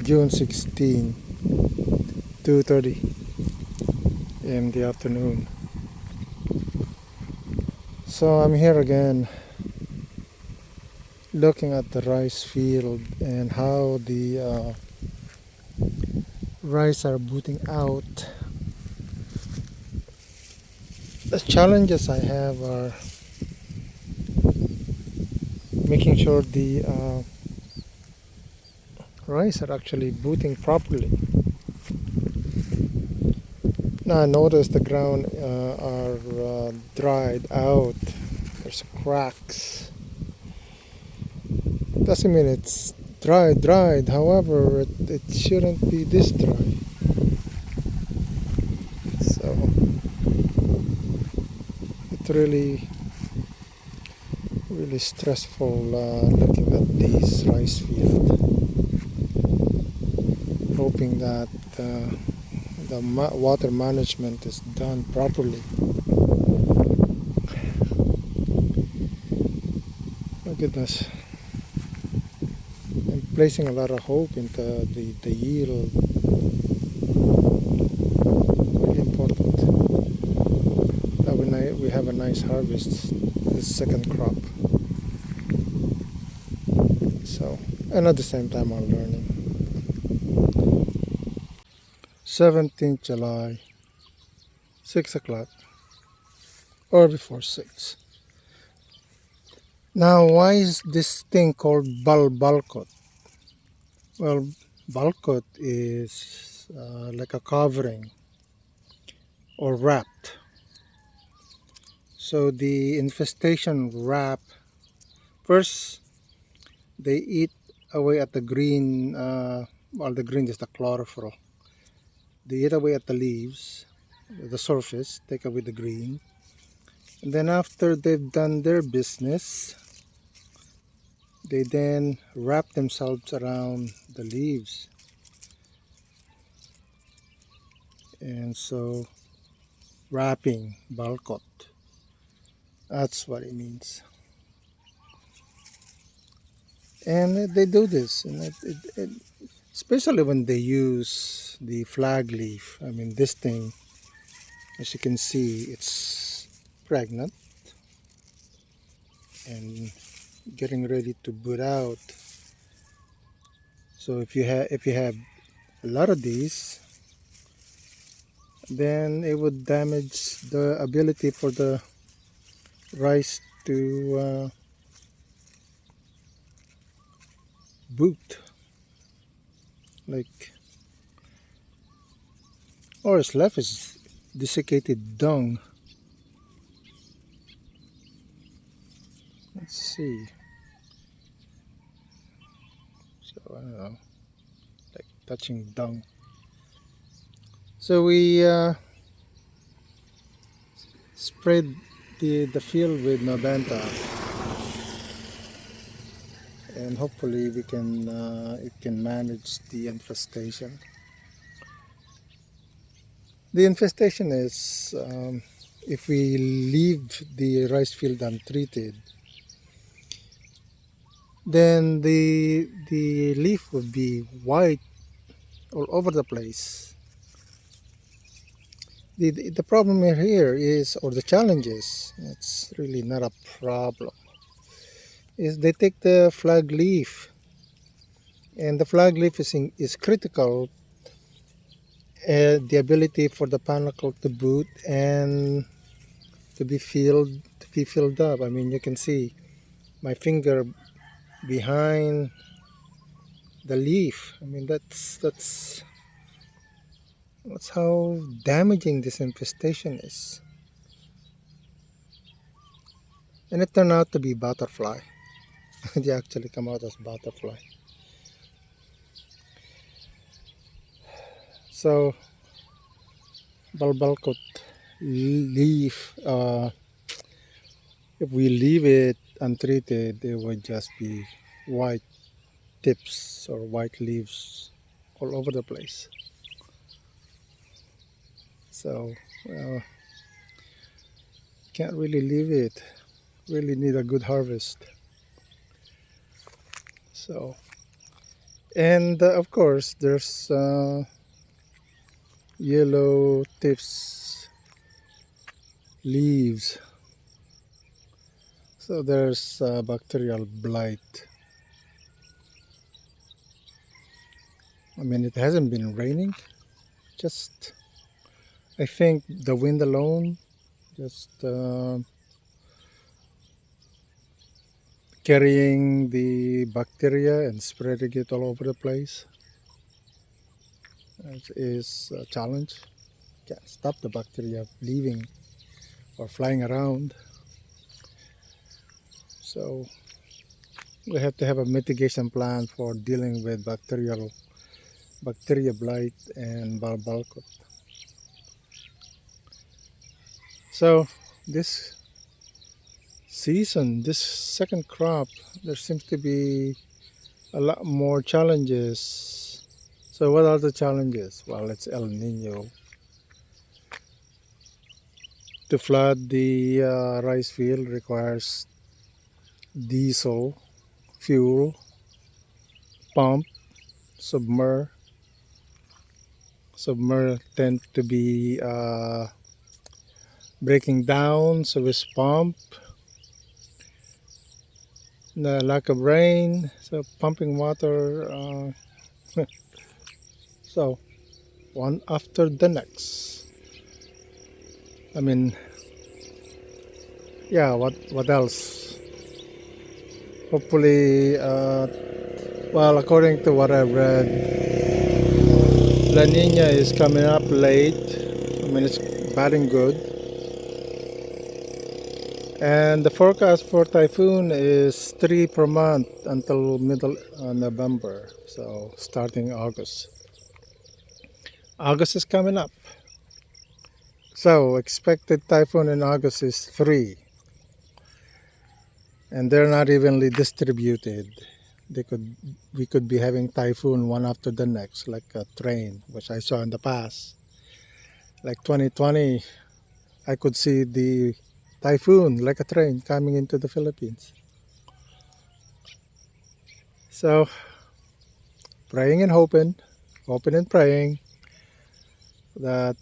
June 16, 2:30 in the afternoon. So I'm here again looking at the rice field and how the rice are booting out. The challenges I have are making sure the rice are actually booting properly. Now I notice the ground are dried out. There's cracks. Doesn't mean it's dried. However, it shouldn't be this dry. So it's really stressful looking at these rice field. Hoping that the water management is done properly. My goodness. I'm placing a lot of hope into the yield. Really important that we have a nice harvest this second crop. So, and at the same time I'm learning. 17th July, 6 o'clock or before 6. Now, why is this thing called Balbalkot? Well, Balkot is like a covering or wrapped. So the infestation wrap, first they eat away at the green, well, the green is the chlorophyll. They eat away at the leaves, the surface, take away the green. And then after they've done their business, they then wrap themselves around the leaves. And so wrapping, balkot, that's what it means. And they do this, and especially when they use the flag leaf. I mean, this thing, as you can see, it's pregnant and getting ready to boot out. So if you have a lot of these, then it would damage the ability for the rice to boot. Like, all it's left is desiccated dung. Let's see. So I don't know, like touching dung. So we spread the field with Mabenta, and hopefully we can it can manage the infestation. The infestation is if we leave the rice field untreated, then the leaf would be white all over the place. The problem here is, or the challenge is, it's really not a problem, is they take the flag leaf, and the flag leaf is critical, the ability for the panicle to boot and to be filled up. I mean, you can see my finger behind the leaf. I mean, that's how damaging this infestation is. And it turned out to be butterfly. They actually come out as butterfly. So Balbalkot leaf, if we leave it untreated, it would just be white tips or white leaves all over the place. So can't really leave it. Really need a good harvest. So And of course, there's yellow tips leaves. So there's bacterial blight. I mean, it hasn't been raining. Just, I think the wind alone just carrying the bacteria and spreading it all over the place is a challenge. Can't stop the bacteria leaving or flying around. So we have to have a mitigation plan for dealing with bacteria blight and Balbalkot. So this season, this second crop, there seems to be a lot more challenges. So what are the challenges? Well, it's El Nino. To flood the rice field requires diesel, fuel, pump, submer. Submer tend to be breaking down, so with pump. The lack of rain, so pumping water. So one after the next. I mean, yeah. What else? Hopefully, well, according to what I've read, La Nina is coming up late. I mean, it's bad and good. And the forecast for typhoon is 3 per month until middle November. So starting August. August is coming up. So expected typhoon in August is 3. And they're not evenly distributed. We could be having typhoon one after the next, like a train, which I saw in the past. Like 2020, I could see the typhoon like a train coming into the Philippines. So praying and hoping and praying that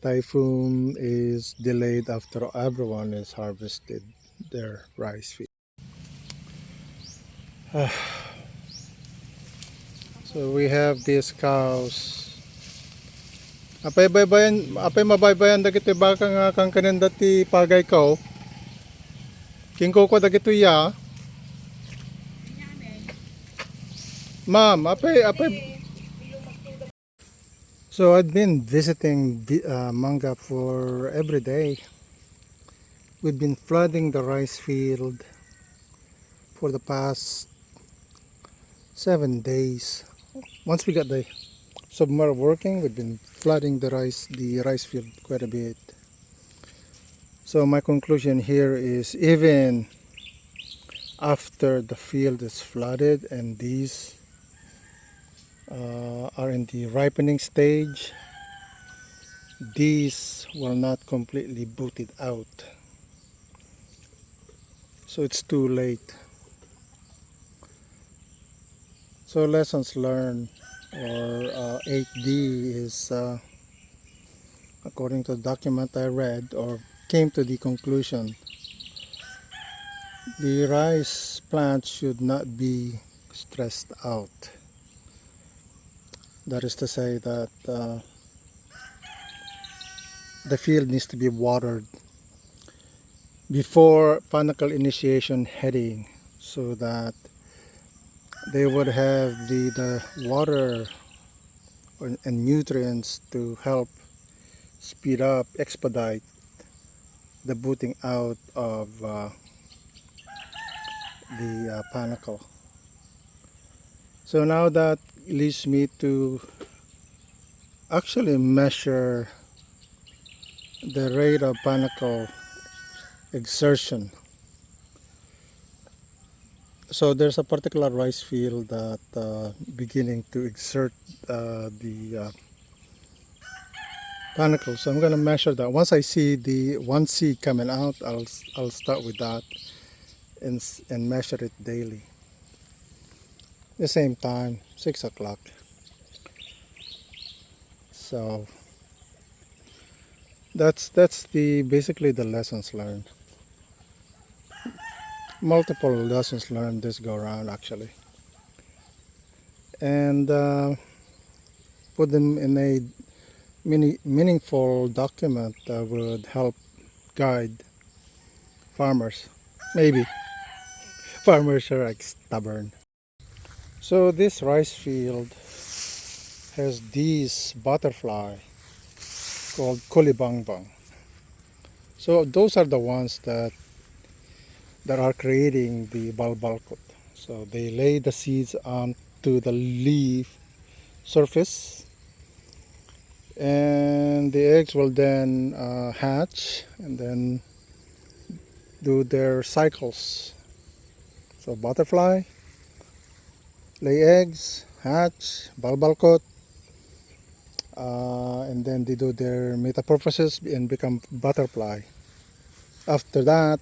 typhoon is delayed after everyone is harvested their rice field. So we have these cows. Apay mabaybayan dagiti baka nga kang kanin dati pagay ko. Kingko ko dagito ya. Ma'am, apay. So I've been visiting Manga for every day. We've been flooding the rice field for the past 7 days. Once we got the submer working, we've been flooding the rice field quite a bit. So my conclusion here is even after the field is flooded and these are in the ripening stage, these will not completely boot it out. So it's too late. So lessons learned, or 8D, is according to the document I read or came to the conclusion, the rice plant should not be stressed out. That is to say that the field needs to be watered before panicle initiation heading so that they would have the water and nutrients to help speed up, expedite the booting out of the panicle. So now that leads me to actually measure the rate of panicle exertion. So there's a particular rice field that beginning to exert the panicle. So I'm going to measure that. Once I see the one seed coming out, I'll start with that and measure it daily. the same time, 6 o'clock. So that's the basically the lessons learned. Multiple lessons learned this go around actually, and put them in a meaningful document that would help guide farmers. Maybe farmers are like stubborn. So this rice field has these butterfly called kulibangbang. So those are the ones that are creating the balbalkot. So they lay the seeds onto the leaf surface, and the eggs will then hatch and then do their cycles. So butterfly, lay eggs, hatch, balbalkot, and then they do their metamorphosis and become butterfly. After that,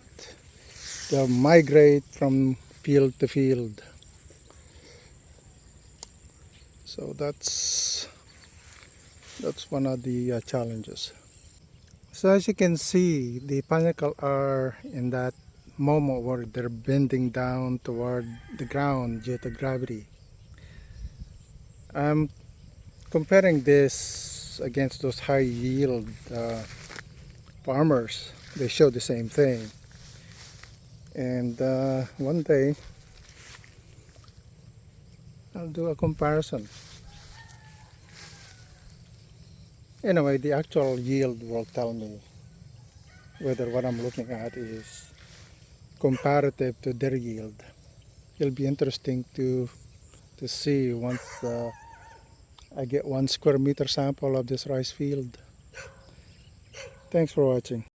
they'll migrate from field to field. So that's one of the challenges. So as you can see, the panicle are in that moment where they're bending down toward the ground due to gravity. I'm comparing this against those high yield farmers. They show the same thing. And one day I'll do a comparison. Anyway, the actual yield will tell me whether what I'm looking at is comparative to their yield. It'll be interesting to see once I get 1 square meter sample of this rice field. Thanks for watching.